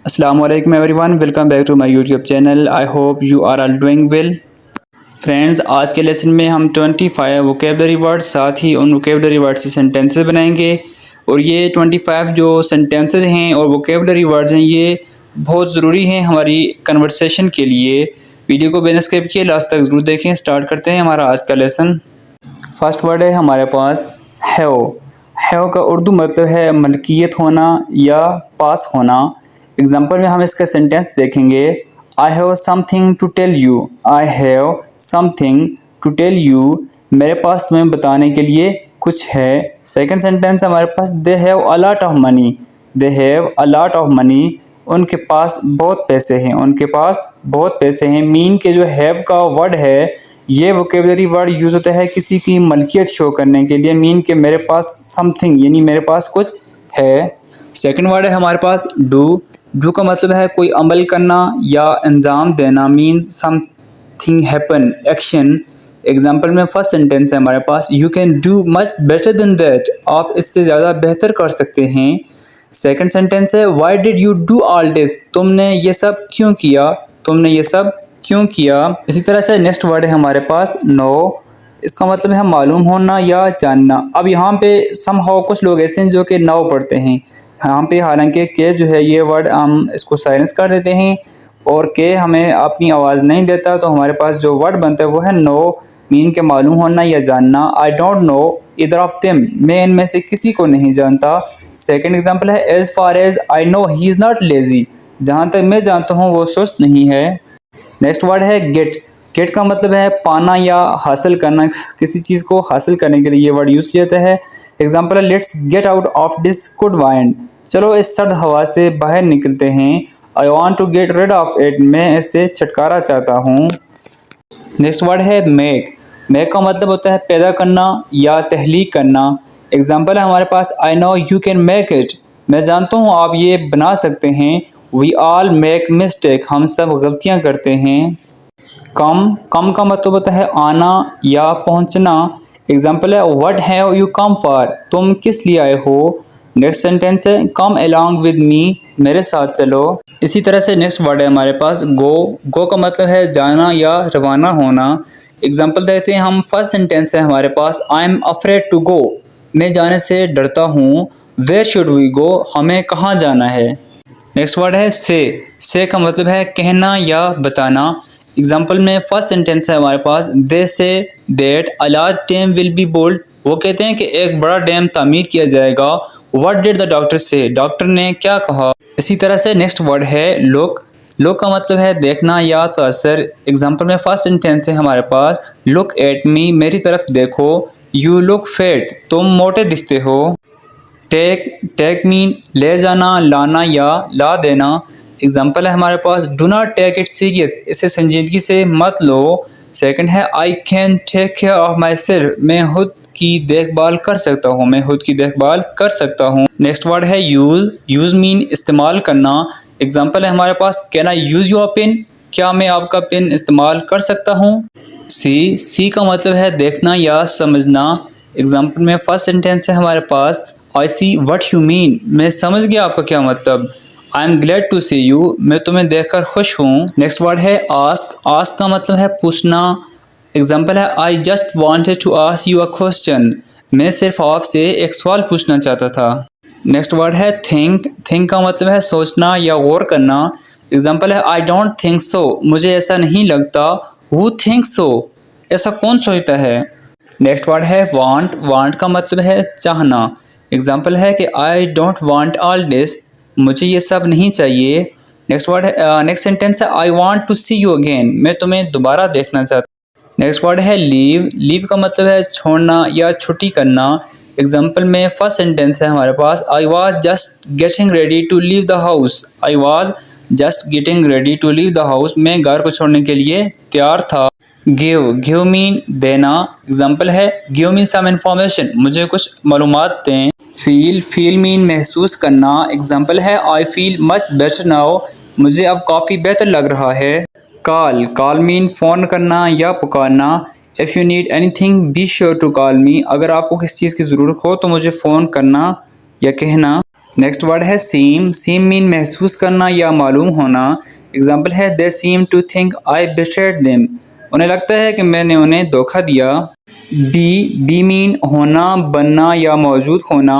Assalamu alaikum everyone, welcome back to my YouTube channel. I hope you are all doing well. Friends, आज के lesson में हम 25 vocabulary words साथ ही उन vocabulary words से sentences बनाएंगे। और ये 25 जो सेंटेंसेस हैं और वोकेबलरी वर्ड्स हैं ये बहुत ज़रूरी हैं हमारी कन्वर्सेशन के लिए। वीडियो को बिना स्किप किए लास्ट तक ज़रूर देखें। स्टार्ट करते हैं हमारा आज का लेसन। फर्स्ट वर्ड है हमारे पास हैव। हैव का उर्दू मतलब है मलकियत होना या पास होना। एग्जाम्पल में हम इसका सेंटेंस देखेंगे। I have something to tell you. I have something to tell you, मेरे पास तुम्हें बताने के लिए कुछ है। सेकंड सेंटेंस हमारे पास they have a lot of money. They have a lot of money, उनके पास बहुत पैसे हैं। उनके पास बहुत पैसे हैं। मीन के जो हैव का वर्ड है ये वोकेबलरी वर्ड यूज़ होता है किसी की मलकियत शो करने के लिए। मीन के मेरे पास समथिंग यानी मेरे पास कुछ है। सेकंड वर्ड है हमारे पास डू। डू का मतलब है कोई अमल करना या अंजाम देना। Mean something happen, action. Example में फर्स्ट सेंटेंस है हमारे पास you can do much better than that, आप इससे ज़्यादा बेहतर कर सकते हैं। सेकंड सेंटेंस है why did you do all this, तुमने ये सब क्यों किया, तुमने ये सब क्यों किया। इसी तरह से नेक्स्ट वर्ड है हमारे पास नो। इसका मतलब है मालूम होना या जानना। अब यहाँ पे समहाउ कुछ लोग ऐसे हैं जो कि नो पढ़ते हैं यहाँ पे, हालांकि के जो है ये वर्ड हम इसको साइलेंस कर देते हैं और के हमें अपनी आवाज़ नहीं देता, तो हमारे पास जो वर्ड बनता है वो है नो। मीन के मालूम होना या जानना। I don't know either of them, मैं इनमें से किसी को नहीं जानता। सेकंड एग्जांपल है as far as I know he is not lazy, जहाँ तक मैं जानता हूँ वो सुस्त नहीं है। नेक्स्ट वर्ड है गेट। गेट का मतलब है पाना या हासिल करना। किसी चीज़ को हासिल करने के लिए ये वर्ड यूज़ किया जाता है। एग्जाम्पल है let's get out of this cold wind, चलो इस सर्द हवा से बाहर निकलते हैं। I want to get rid of it, मैं इससे छुटकारा चाहता हूँ। नेक्स्ट वर्ड है मेक। मेक का मतलब होता है पैदा करना या तहलीक करना। एग्जाम्पल है हमारे पास I know you can make it, मैं जानता हूँ आप ये बना सकते हैं। वी ऑल मेक मिस्टेक, हम सब गलतियाँ करते हैं। कम। कम का मतलब होता है आना या पहुँचना। एग्जाम्पल है what have you come for, तुम किस लिए आए हो। नेक्स्ट सेंटेंस है कम अलोंग विद मी, मेरे साथ चलो। इसी तरह से नेक्स्ट वर्ड है हमारे पास गो। गो का मतलब है जाना या रवाना होना। एग्जाम्पल देते हैं हम। फर्स्ट सेंटेंस है हमारे पास I am afraid to go, मैं जाने से डरता हूँ। वेयर शुड वी गो, हमें कहाँ जाना है। नेक्स्ट वर्ड है से। से का मतलब है कहना या बताना। एग्जाम्पल में फर्स्ट सेंटेंस है हमारे पास they say that a large dam will be built, वो कहते हैं कि एक बड़ा डैम तामीर किया जाएगा। व्हाट डिड द डॉक्टर से, डॉक्टर ने क्या कहा। इसी तरह से नेक्स्ट वर्ड है लुक। लुक का मतलब है देखना या तासर। एग्जाम्पल में फर्स्ट सेंटेंस है हमारे पास लुक एट मी, मेरी तरफ देखो। यू लुक फैट, तुम मोटे दिखते हो। टेक। टेक मीन ले जाना, लाना या ला देना। एग्जाम्पल है हमारे पास do not take it serious, इसे संजीदगी से मत लो। सेकंड है I can take care of myself, मैं खुद की देखभाल कर सकता हूँ, मैं खुद की देखभाल कर सकता हूँ। नेक्स्ट वर्ड है यूज़। यूज़ मीन इस्तेमाल करना। एग्जाम्पल है हमारे पास can I use your pen, क्या मैं आपका पेन इस्तेमाल कर सकता हूँ। सी। सी का मतलब है देखना या समझना। एग्जाम्पल में फर्स्ट सेंटेंस है हमारे पास I see what you mean, मैं समझ गया आपका क्या मतलब। I am glad to see you, मैं तुम्हें देखकर खुश हूँ। नेक्स्ट वर्ड है आस्क। आस्क का मतलब है पूछना। एग्जाम्पल है I just wanted to ask you a question, मैं सिर्फ आपसे एक सवाल पूछना चाहता था। नेक्स्ट वर्ड है थिंक। थिंक का मतलब है सोचना या गौर करना। एग्जाम्पल है आई डोंट थिंक सो, मुझे ऐसा नहीं लगता। हु थिंक सो, ऐसा कौन सोचता है। नेक्स्ट वर्ड है वांट। वांट का मतलब है चाहना। एग्जाम्पल है कि I don't want all this, मुझे ये सब नहीं चाहिए। नेक्स्ट वर्ड है नेक्स्ट सेंटेंस है I want to see you again, मैं तुम्हें दोबारा देखना चाहता हूँ। नेक्स्ट वर्ड है लीव। लीव का मतलब है छोड़ना या छुट्टी करना। एग्जाम्पल में फर्स्ट सेंटेंस है हमारे पास I was just getting ready to leave the house. I was just getting ready to leave the house, मैं घर को छोड़ने के लिए तैयार था। गिव। गिव मीन देना। एग्जाम्पल है गिव मी सम इन्फॉर्मेशन, मुझे कुछ मालूमात दें। फील। फील मीन महसूस करना। एग्जाम्पल है I feel much better now, मुझे अब काफ़ी बेहतर लग रहा है। कॉल। कॉल मीन फ़ोन करना या पुकारना। If you need anything be sure to call me, अगर आपको किसी चीज़ की ज़रूरत हो तो मुझे फ़ोन करना या कहना। नेक्स्ट वर्ड है सीम। सीम मीन महसूस करना या मालूम होना। एग्जाम्पल है they seem to think I betrayed them. उन्हें लगता है कि मैंने उन्हें धोखा दिया। बी मीन होना, बनना या मौजूद होना।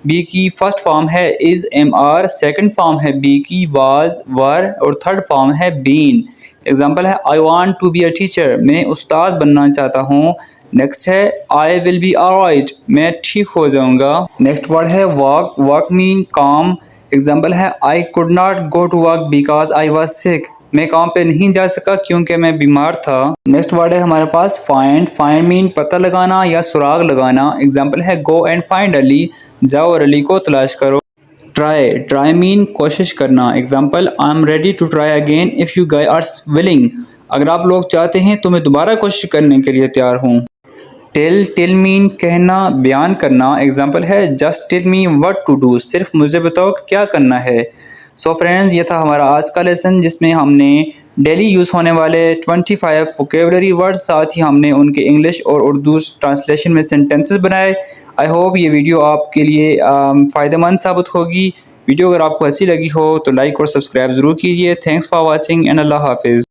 बी की फर्स्ट फॉर्म है is, am are. Second form है बी की वाज, वर। और थर्ड फॉर्म है बीन। एग्जाम्पल है I want to be a teacher. मैं उस्ताद बनना चाहता हूँ। नेक्स्ट है आई विल बी ऑलराइट। मैं ठीक हो जाऊंगा। नेक्स्ट वर्ड है वॉक। वॉक मीन काम। एग्जाम्पल है I could not go to work because I was sick. मैं काम पे नहीं जा सका क्योंकि मैं बीमार था। नेक्स्ट वर्ड है हमारे पास फाइंड। फाइंड मीन पता लगाना या सुराग लगाना। एग्जाम्पल है गो एंड फाइंड अली। जाओ और अली को तलाश करो। ट्राई। ट्राई मीन कोशिश करना। Example I am ready to try again if you guys are willing. अगर आप लोग चाहते हैं तो मैं दोबारा कोशिश करने के लिए तैयार हूँ। टेल। टेल मीन कहना, बयान करना। एग्जाम्पल है just tell me what to do. सिर्फ मुझे बताओ कि क्या करना है। सो फ्रेंड्स, ये था हमारा आज का लेसन जिसमें हमने डेली यूज़ होने वाले 25 वोकेबलरी वर्ड्स, साथ ही हमने उनके इंग्लिश और उर्दू ट्रांसलेशन में सेंटेंसेस बनाए। आई होप ये वीडियो आपके लिए फ़ायदेमंद साबित होगी। वीडियो अगर आपको अच्छी लगी हो तो लाइक और सब्सक्राइब ज़रूर कीजिए। थैंक्स फॉर वॉचिंग एंड अल्लाह हाफिज़।